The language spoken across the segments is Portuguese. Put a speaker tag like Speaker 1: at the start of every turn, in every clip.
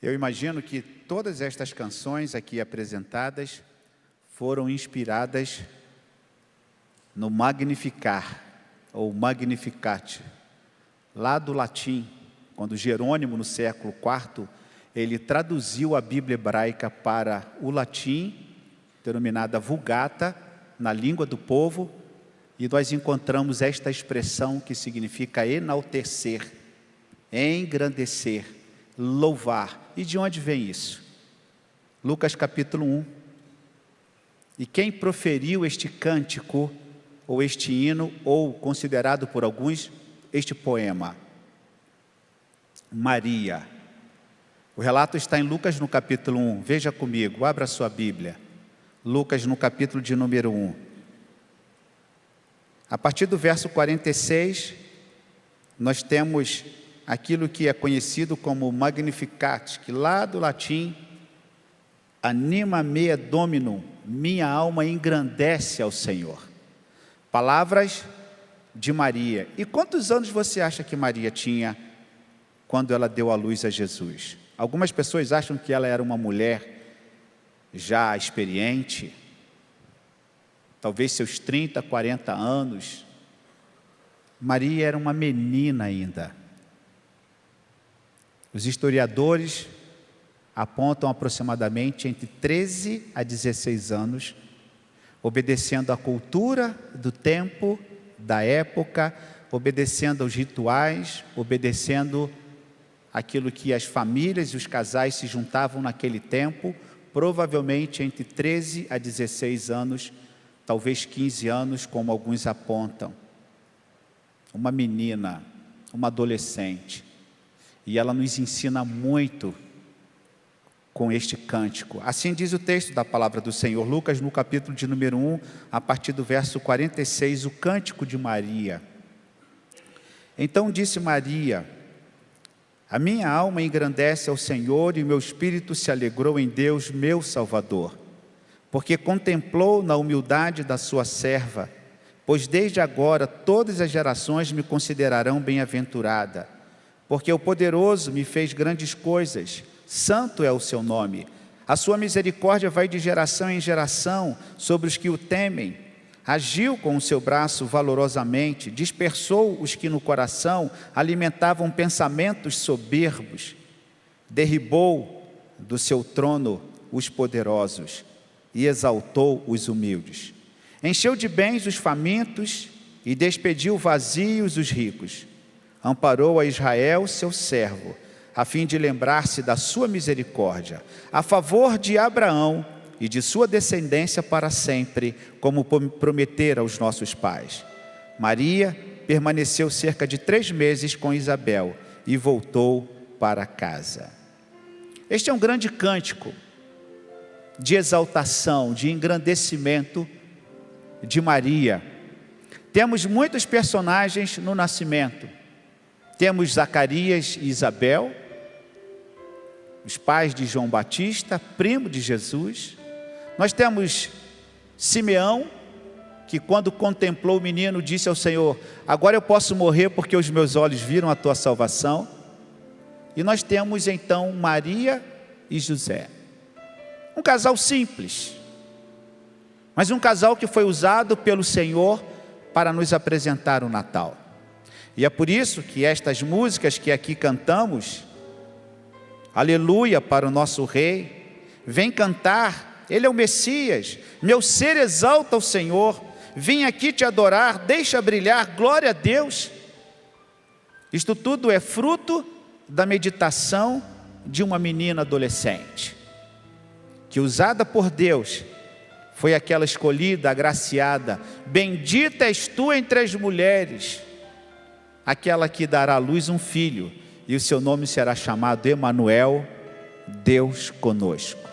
Speaker 1: Eu imagino que todas estas canções aqui apresentadas foram inspiradas no Magnificar, ou Magnificat, lá do latim, quando Jerônimo, no século IV, ele traduziu a Bíblia hebraica para o latim, denominada Vulgata, na língua do povo, e nós encontramos esta expressão que significa enaltecer, engrandecer, louvar. E de onde vem isso? Lucas capítulo 1. E quem proferiu este cântico, ou este hino, ou considerado por alguns, este poema? Maria. O relato está em Lucas no capítulo 1. Veja comigo, abra a sua Bíblia. Lucas no capítulo de número 1. A partir do verso 46, nós temos aquilo que é conhecido como Magnificat, que lá do latim, anima mea dominum, minha alma engrandece ao Senhor. Palavras de Maria. E quantos anos você acha que Maria tinha quando ela deu à luz a Jesus? Algumas pessoas acham que ela era uma mulher já experiente, talvez seus 30, 40 anos. Maria era uma menina ainda. Os historiadores apontam aproximadamente entre 13 a 16 anos, obedecendo à cultura do tempo, da época, obedecendo aos rituais, obedecendo aquilo que as famílias e os casais se juntavam naquele tempo, provavelmente entre 13 a 16 anos, talvez 15 anos, como alguns apontam. Uma menina, uma adolescente. E ela nos ensina muito com este cântico. Assim diz o texto da palavra do Senhor, Lucas no capítulo de número 1, a partir do verso 46, o cântico de Maria. Então disse Maria: a minha alma engrandece ao Senhor e meu espírito se alegrou em Deus, meu Salvador, porque contemplou na humildade da sua serva, pois desde agora todas as gerações me considerarão bem-aventurada, porque o poderoso me fez grandes coisas, santo é o seu nome. A sua misericórdia vai de geração em geração sobre os que o temem. Agiu com o seu braço valorosamente, dispersou os que no coração alimentavam pensamentos soberbos, derribou do seu trono os poderosos e exaltou os humildes. Encheu de bens os famintos e despediu vazios os ricos. Amparou a Israel, seu servo, a fim de lembrar-se da sua misericórdia, a favor de Abraão e de sua descendência para sempre, como prometera aos nossos pais. Maria permaneceu cerca de 3 meses com Isabel e voltou para casa. Este é um grande cântico de exaltação, de engrandecimento de Maria. Temos muitos personagens no nascimento. Temos Zacarias e Isabel, os pais de João Batista, primo de Jesus. Nós temos Simeão, que quando contemplou o menino disse ao Senhor: agora eu posso morrer porque os meus olhos viram a tua salvação. E nós temos então Maria e José, um casal simples, mas um casal que foi usado pelo Senhor para nos apresentar o Natal. E é por isso que estas músicas que aqui cantamos, aleluia para o nosso Rei, vem cantar, Ele é o Messias, meu ser exalta o Senhor, vim aqui te adorar, deixa brilhar, glória a Deus. Isto tudo é fruto da meditação de uma menina adolescente, que usada por Deus, foi aquela escolhida, agraciada, bendita és tu entre as mulheres, aquela que dará à luz um filho, e o seu nome será chamado Emanuel, Deus conosco.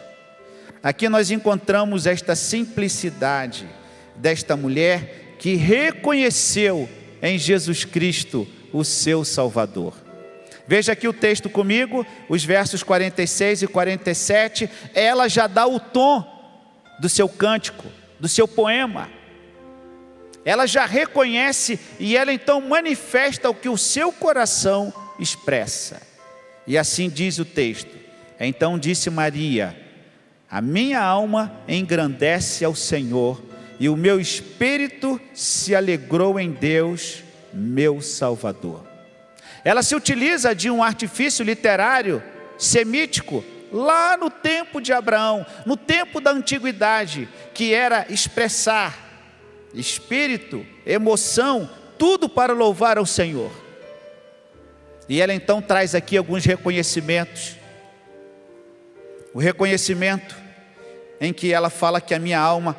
Speaker 1: Aqui nós encontramos esta simplicidade desta mulher que reconheceu em Jesus Cristo o seu Salvador. Veja aqui o texto comigo, os versos 46 e 47, ela já dá o tom do seu cântico, do seu poema. Ela já reconhece e ela então manifesta o que o seu coração expressa. E assim diz o texto: Então disse Maria: a minha alma engrandece ao Senhor, e o meu espírito se alegrou em Deus, meu Salvador. Ela se utiliza de um artifício literário semítico, lá no tempo de Abraão, no tempo da antiguidade, que era expressar espírito, emoção, tudo para louvar ao Senhor. E ela então traz aqui alguns reconhecimentos. O reconhecimento em que ela fala que a minha alma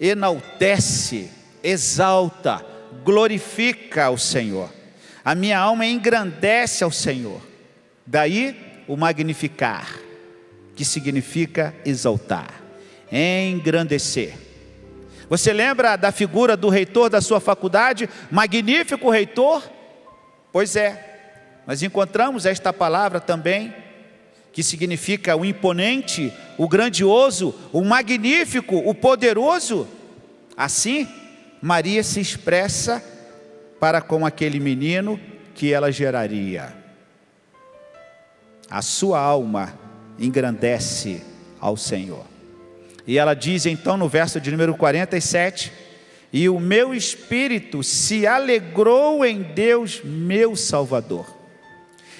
Speaker 1: enaltece, exalta, glorifica ao Senhor. A minha alma engrandece ao Senhor. Daí o magnificar, que significa exaltar, engrandecer. Você lembra da figura do reitor da sua faculdade? Magnífico reitor? Pois é, nós encontramos esta palavra também, que significa o imponente, o grandioso, o magnífico, o poderoso. Assim, Maria se expressa para com aquele menino que ela geraria. A sua alma engrandece ao Senhor. E ela diz então no verso de número 47, e o meu espírito se alegrou em Deus, meu Salvador.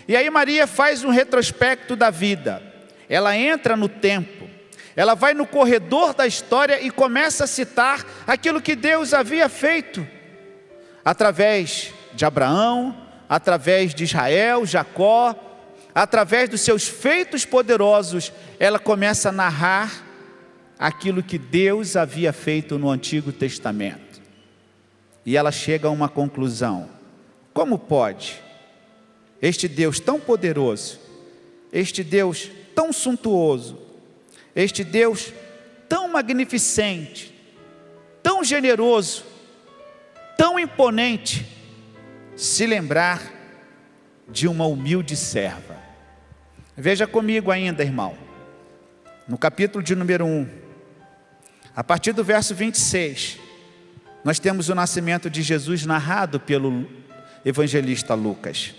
Speaker 1: E aí Maria faz um retrospecto da vida. Ela entra no tempo, ela vai no corredor da história e começa a citar aquilo que Deus havia feito, através de Abraão, através de Israel, Jacó, através dos seus feitos poderosos. Ela começa a narrar aquilo que Deus havia feito no Antigo Testamento. E ela chega a uma conclusão: como pode este Deus tão poderoso, este Deus tão suntuoso, este Deus tão magnificente, tão generoso, tão imponente, se lembrar de uma humilde serva? Veja comigo ainda, irmão, no capítulo de número 1, a partir do verso 26, nós temos o nascimento de Jesus narrado pelo evangelista Lucas.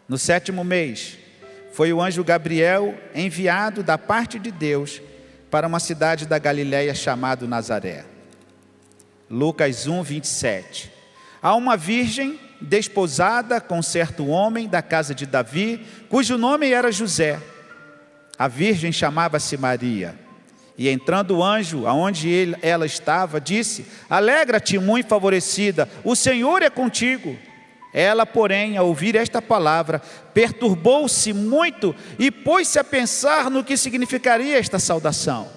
Speaker 1: No 7º mês, foi o anjo Gabriel enviado da parte de Deus para uma cidade da Galileia chamada Nazaré. Lucas 1, 27. Há uma virgem desposada com certo homem da casa de Davi, cujo nome era José. A virgem chamava-se Maria. E entrando o anjo, aonde ela estava, disse: alegra-te, muito favorecida, o Senhor é contigo. Ela, porém, ao ouvir esta palavra, perturbou-se muito e pôs-se a pensar no que significaria esta saudação.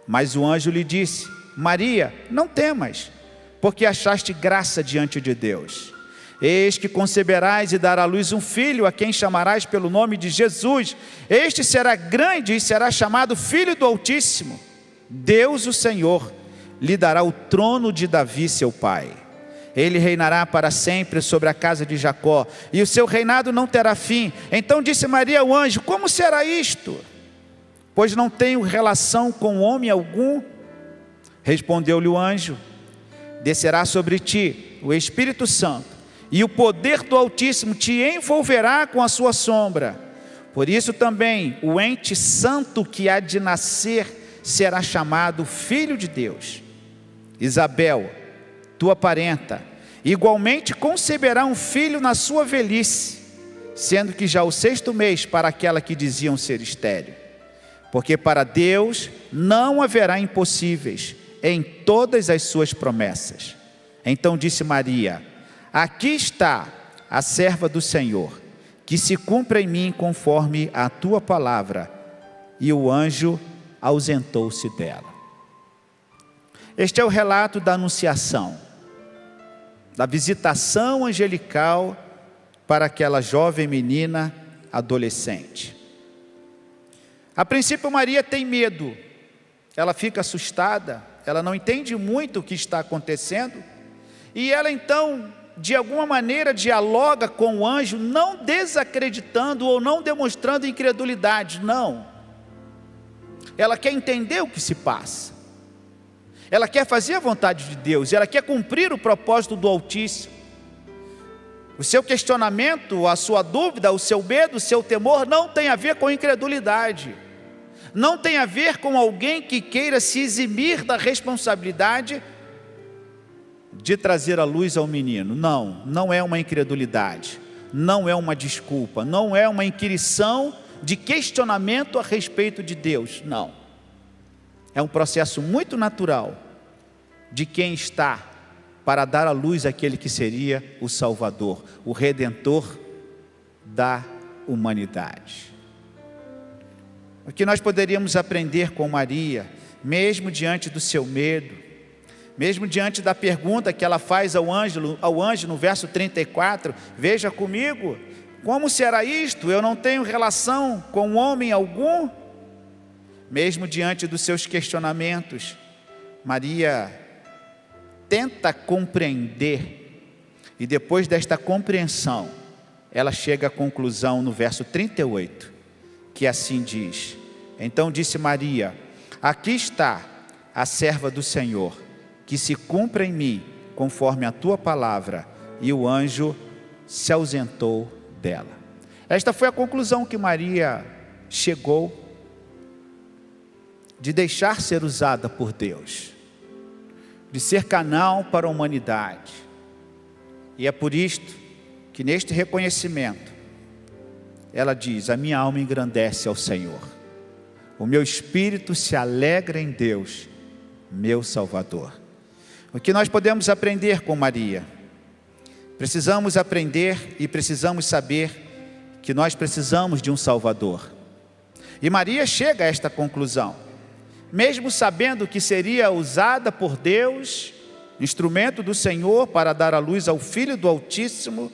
Speaker 1: Mas o anjo lhe disse: Maria, não temas, porque achaste graça diante de Deus. Eis que conceberás e darás à luz um filho, a quem chamarás pelo nome de Jesus. Este será grande e será chamado Filho do Altíssimo. Deus, o Senhor, lhe dará o trono de Davi, seu pai. Ele reinará para sempre sobre a casa de Jacó, e o seu reinado não terá fim. Então disse Maria ao anjo: como será isto? Pois não tenho relação com homem algum. Respondeu-lhe o anjo: descerá sobre ti o Espírito Santo, e o poder do Altíssimo te envolverá com a sua sombra. Por isso também o ente santo que há de nascer será chamado Filho de Deus. Isabel, tua parenta, igualmente conceberá um filho na sua velhice, sendo que já o 6º mês para aquela que diziam ser estéril. Porque para Deus não haverá impossíveis em todas as suas promessas. Então disse Maria: aqui está a serva do Senhor, que se cumpra em mim conforme a tua palavra. E o anjo ausentou-se dela. Este é o relato da anunciação, da visitação angelical para aquela jovem menina adolescente. A princípio Maria tem medo, ela fica assustada, ela não entende muito o que está acontecendo, e ela então, de alguma maneira, dialoga com o anjo, não desacreditando ou não demonstrando incredulidade, não. Ela quer entender o que se passa, ela quer fazer a vontade de Deus, ela quer cumprir o propósito do Altíssimo. O seu questionamento, a sua dúvida, o seu medo, o seu temor não tem a ver com incredulidade. Não tem a ver com alguém que queira se eximir da responsabilidade de trazer a luz ao menino. Não, não é uma incredulidade, não é uma desculpa, não é uma inquirição de questionamento a respeito de Deus, não. É um processo muito natural de quem está para dar à luz aquele que seria o Salvador, o Redentor da humanidade. O que nós poderíamos aprender com Maria, mesmo diante do seu medo, mesmo diante da pergunta que ela faz ao anjo no verso 34, veja comigo, como será isto? Eu não tenho relação com homem algum? Mesmo diante dos seus questionamentos, Maria tenta compreender, e depois desta compreensão, ela chega à conclusão no verso 38, que assim diz: então disse Maria, aqui está a serva do Senhor, que se cumpra em mim, conforme a tua palavra, e o anjo se ausentou dela. Esta foi a conclusão que Maria chegou, de deixar ser usada por Deus, de ser canal para a humanidade. E é por isto que neste reconhecimento ela diz: a minha alma engrandece ao Senhor, o meu espírito se alegra em Deus, meu Salvador. O que nós podemos aprender com Maria? Precisamos aprender e precisamos saber que nós precisamos de um Salvador. E Maria chega a esta conclusão, mesmo sabendo que seria usada por Deus, instrumento do Senhor para dar à luz ao Filho do Altíssimo,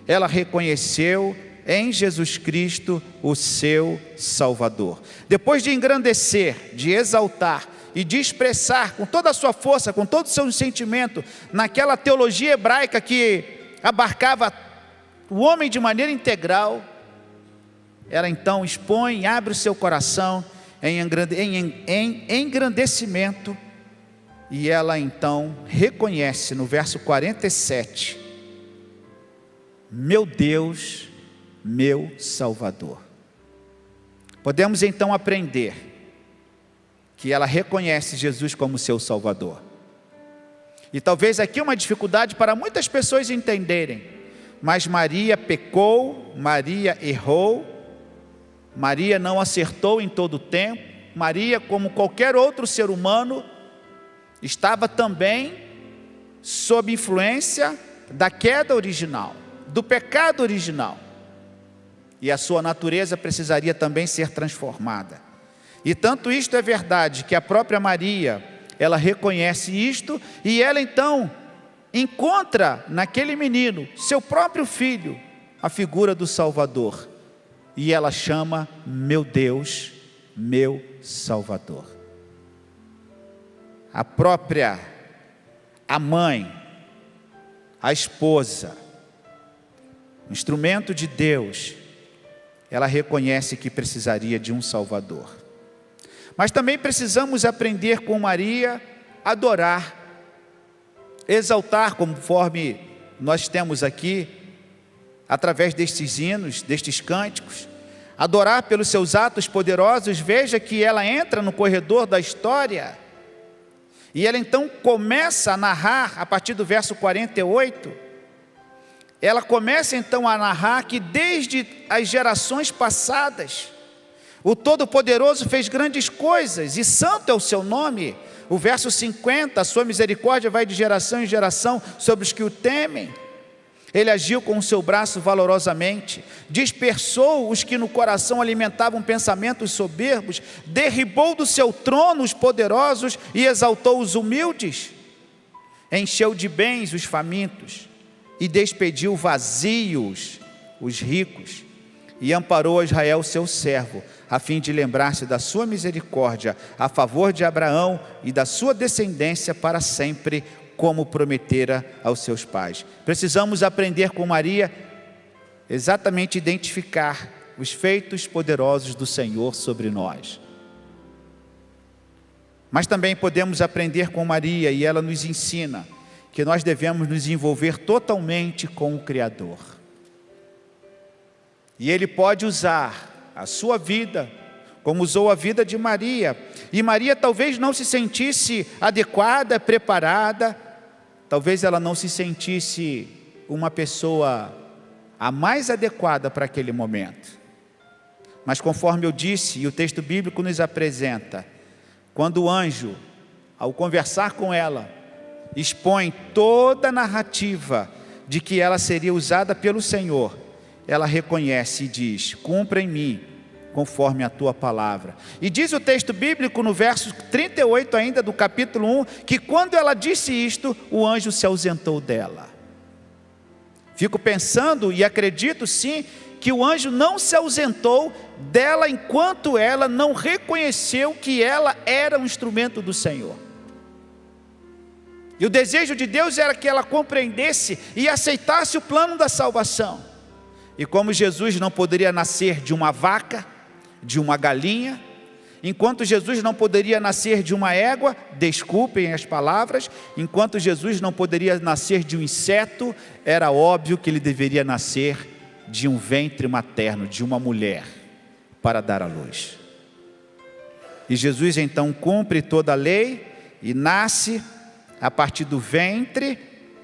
Speaker 1: ela reconheceu em Jesus Cristo o seu Salvador. Depois de engrandecer, de exaltar e de expressar com toda a sua força, com todo o seu sentimento, naquela teologia hebraica que abarcava o homem de maneira integral, ela então expõe, abre o seu coração em engrandecimento, e ela então reconhece no verso 47, meu Deus, meu Salvador. Podemos então aprender que ela reconhece Jesus como seu Salvador. E talvez aqui uma dificuldade para muitas pessoas entenderem, mas Maria pecou, Maria errou, Maria não acertou em todo o tempo. Maria, como qualquer outro ser humano, estava também sob influência da queda original, do pecado original, e a sua natureza precisaria também ser transformada. E tanto isto é verdade, que a própria Maria, ela reconhece isto, e ela então encontra naquele menino, seu próprio filho, a figura do Salvador, e ela chama meu Deus, meu Salvador. A mãe, a esposa, instrumento de Deus, ela reconhece que precisaria de um Salvador. Mas também precisamos aprender com Maria, adorar, exaltar, conforme nós temos aqui, através destes hinos, destes cânticos, adorar pelos seus atos poderosos. Veja que ela entra no corredor da história, e ela então começa a narrar, a partir do verso 48, ela começa então a narrar que desde as gerações passadas, o Todo-Poderoso fez grandes coisas, e santo é o seu nome. O verso 50, a sua misericórdia vai de geração em geração sobre os que o temem. Ele agiu com o seu braço valorosamente, dispersou os que no coração alimentavam pensamentos soberbos, derribou do seu trono os poderosos e exaltou os humildes, encheu de bens os famintos e despediu vazios os ricos, e amparou a Israel seu servo, a fim de lembrar-se da sua misericórdia a favor de Abraão e da sua descendência para sempre, como prometera aos seus pais. Precisamos aprender com Maria, exatamente identificar os feitos poderosos do Senhor sobre nós. Mas também podemos aprender com Maria, e ela nos ensina que nós devemos nos envolver totalmente com o Criador. E Ele pode usar a sua vida, como usou a vida de Maria. E Maria talvez não se sentisse adequada, preparada, talvez ela não se sentisse uma pessoa a mais adequada para aquele momento. Mas conforme eu disse, e o texto bíblico nos apresenta, quando o anjo, ao conversar com ela, expõe toda a narrativa de que ela seria usada pelo Senhor, ela reconhece e diz: cumpra em mim conforme a tua palavra. E diz o texto bíblico no verso 38 ainda do capítulo 1, que quando ela disse isto, o anjo se ausentou dela. Fico pensando e acredito sim, que o anjo não se ausentou dela enquanto ela não reconheceu que ela era um instrumento do Senhor. E o desejo de Deus era que ela compreendesse e aceitasse o plano da salvação. E como Jesus não poderia nascer de uma vaca, de uma galinha, enquanto Jesus não poderia nascer de uma égua, desculpem as palavras, enquanto Jesus não poderia nascer de um inseto, era óbvio que ele deveria nascer de um ventre materno, de uma mulher, para dar à luz. E Jesus então cumpre toda a lei e nasce a partir do ventre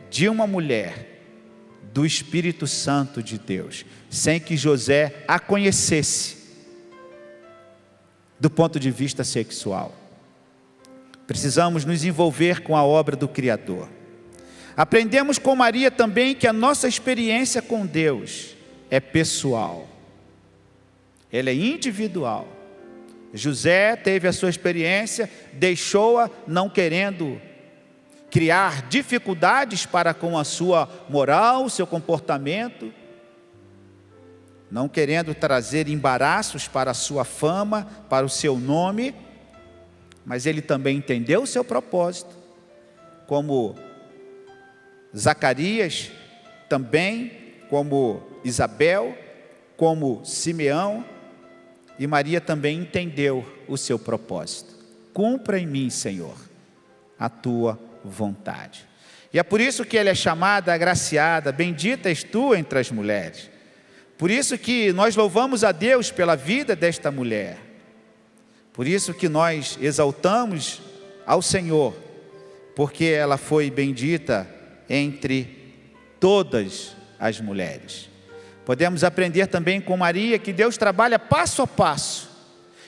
Speaker 1: de uma mulher, do Espírito Santo de Deus, sem que José a conhecesse do ponto de vista sexual. Precisamos nos envolver com a obra do Criador. Aprendemos com Maria também que a nossa experiência com Deus é pessoal, ela é individual. José teve a sua experiência, deixou-a não querendo criar dificuldades para com a sua moral, seu comportamento, não querendo trazer embaraços para a sua fama, para o seu nome, mas ele também entendeu o seu propósito, como Zacarias, também como Isabel, como Simeão, e Maria também entendeu o seu propósito. Cumpra em mim, Senhor, a tua vontade. E é por isso que ela é chamada agraciada, bendita és tu entre as mulheres. Por isso que nós louvamos a Deus pela vida desta mulher. Por isso que nós exaltamos ao Senhor, porque ela foi bendita entre todas as mulheres. Podemos aprender também com Maria que Deus trabalha passo a passo.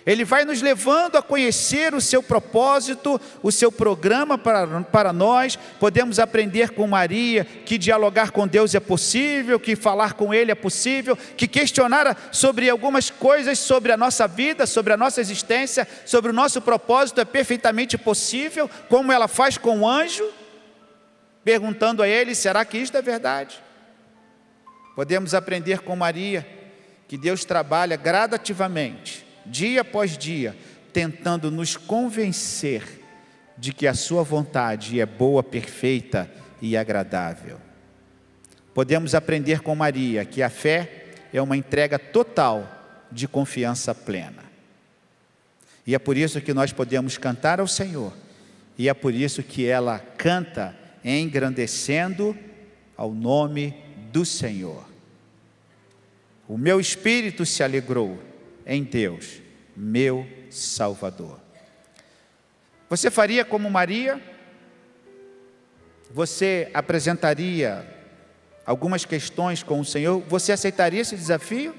Speaker 1: Ele vai nos levando a conhecer o seu propósito, o seu programa para nós. Podemos aprender com Maria que dialogar com Deus é possível, que falar com Ele é possível, que questionar sobre algumas coisas, sobre a nossa vida, sobre a nossa existência, sobre o nosso propósito é perfeitamente possível, como ela faz com o anjo, perguntando a ele: será que isto é verdade? Podemos aprender com Maria que Deus trabalha gradativamente, dia após dia, tentando nos convencer de que a sua vontade é boa, perfeita e agradável. Podemos aprender com Maria que a fé é uma entrega total de confiança plena. E é por isso que nós podemos cantar ao Senhor, e é por isso que ela canta engrandecendo ao nome do Senhor. O meu espírito se alegrou em Deus, meu Salvador. Você faria como Maria? Você apresentaria algumas questões com o Senhor? Você aceitaria esse desafio?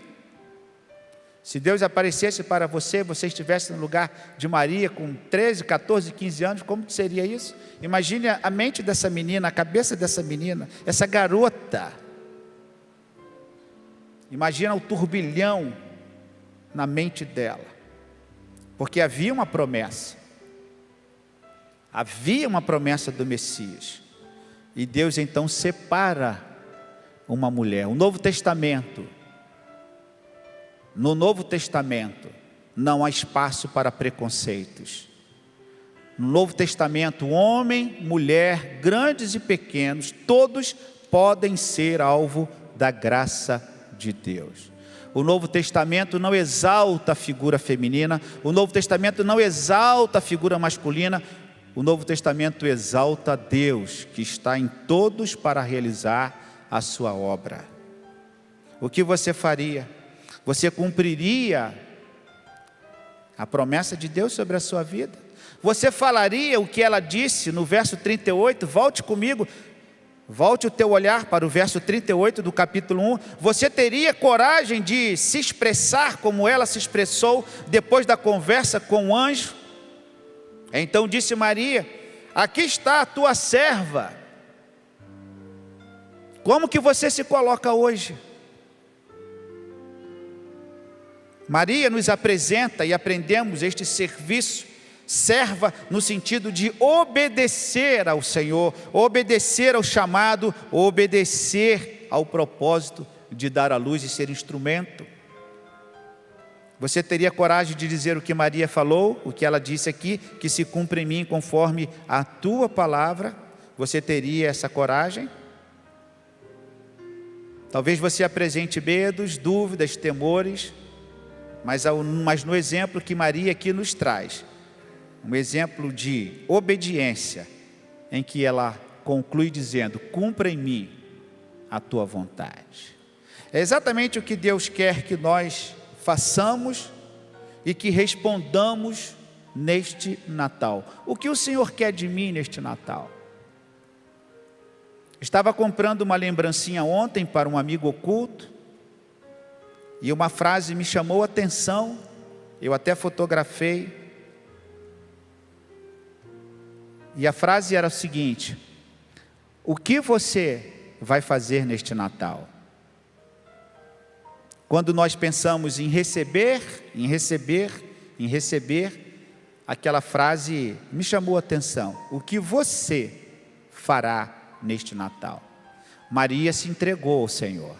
Speaker 1: Se Deus aparecesse para você, você estivesse no lugar de Maria com 13, 14, 15 anos, como seria isso? Imagine a mente dessa menina, a cabeça dessa menina, essa garota. Imagina o turbilhão na mente dela, porque havia uma promessa do Messias, e Deus então separa uma mulher. No Novo Testamento não há espaço para preconceitos. No Novo Testamento, homem, mulher, grandes e pequenos, todos podem ser alvo da graça de Deus. O Novo Testamento não exalta a figura feminina, o Novo Testamento não exalta a figura masculina, o Novo Testamento exalta Deus, que está em todos para realizar a sua obra. O que você faria? Você cumpriria a promessa de Deus sobre a sua vida? Você falaria o que ela disse no verso 38? Volte comigo, volte o teu olhar para o verso 38 do capítulo 1. Você teria coragem de se expressar como ela se expressou depois da conversa com o anjo? Então disse Maria: aqui está a tua serva. Como que você se coloca hoje? Maria nos apresenta e aprendemos este serviço, serva no sentido de obedecer ao Senhor, obedecer ao chamado, obedecer ao propósito de dar à luz e ser instrumento. Você teria coragem de dizer o que Maria falou, o que ela disse aqui, que se cumpre em mim conforme a tua palavra? Você teria essa coragem? Talvez você apresente medos, dúvidas, temores, mas no exemplo que Maria aqui nos traz, um exemplo de obediência, em que ela conclui dizendo: cumpra em mim a tua vontade. É exatamente o que Deus quer que nós façamos e que respondamos neste Natal. O que o Senhor quer de mim neste Natal? Estava comprando uma lembrancinha ontem para um amigo oculto, e uma frase me chamou a atenção, eu até fotografei, e a frase era o seguinte: o que você vai fazer neste Natal? Quando nós pensamos em receber, aquela frase me chamou a atenção: o que você fará neste Natal? Maria se entregou ao Senhor.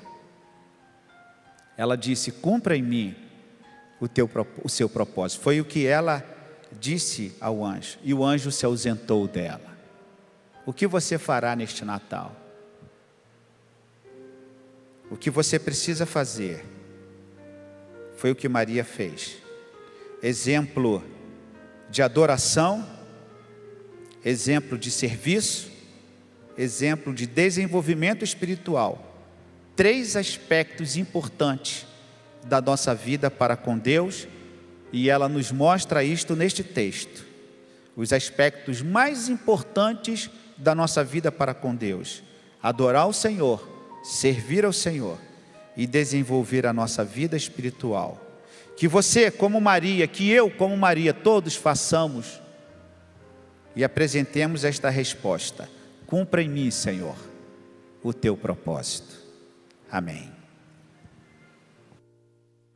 Speaker 1: Ela disse: cumpra em mim o seu propósito. Foi o que ela disse ao anjo, e o anjo se ausentou dela. O que você fará neste Natal? O que você precisa fazer foi o que Maria fez. Exemplo de adoração, exemplo de serviço, exemplo de desenvolvimento espiritual. 3 aspectos importantes da nossa vida para com Deus, e ela nos mostra isto neste texto. Os aspectos mais importantes da nossa vida para com Deus: adorar o Senhor, servir ao Senhor e desenvolver a nossa vida espiritual. Que você, como Maria, que eu, como Maria, todos façamos e apresentemos esta resposta: cumpra em mim, Senhor, o teu propósito. Amém.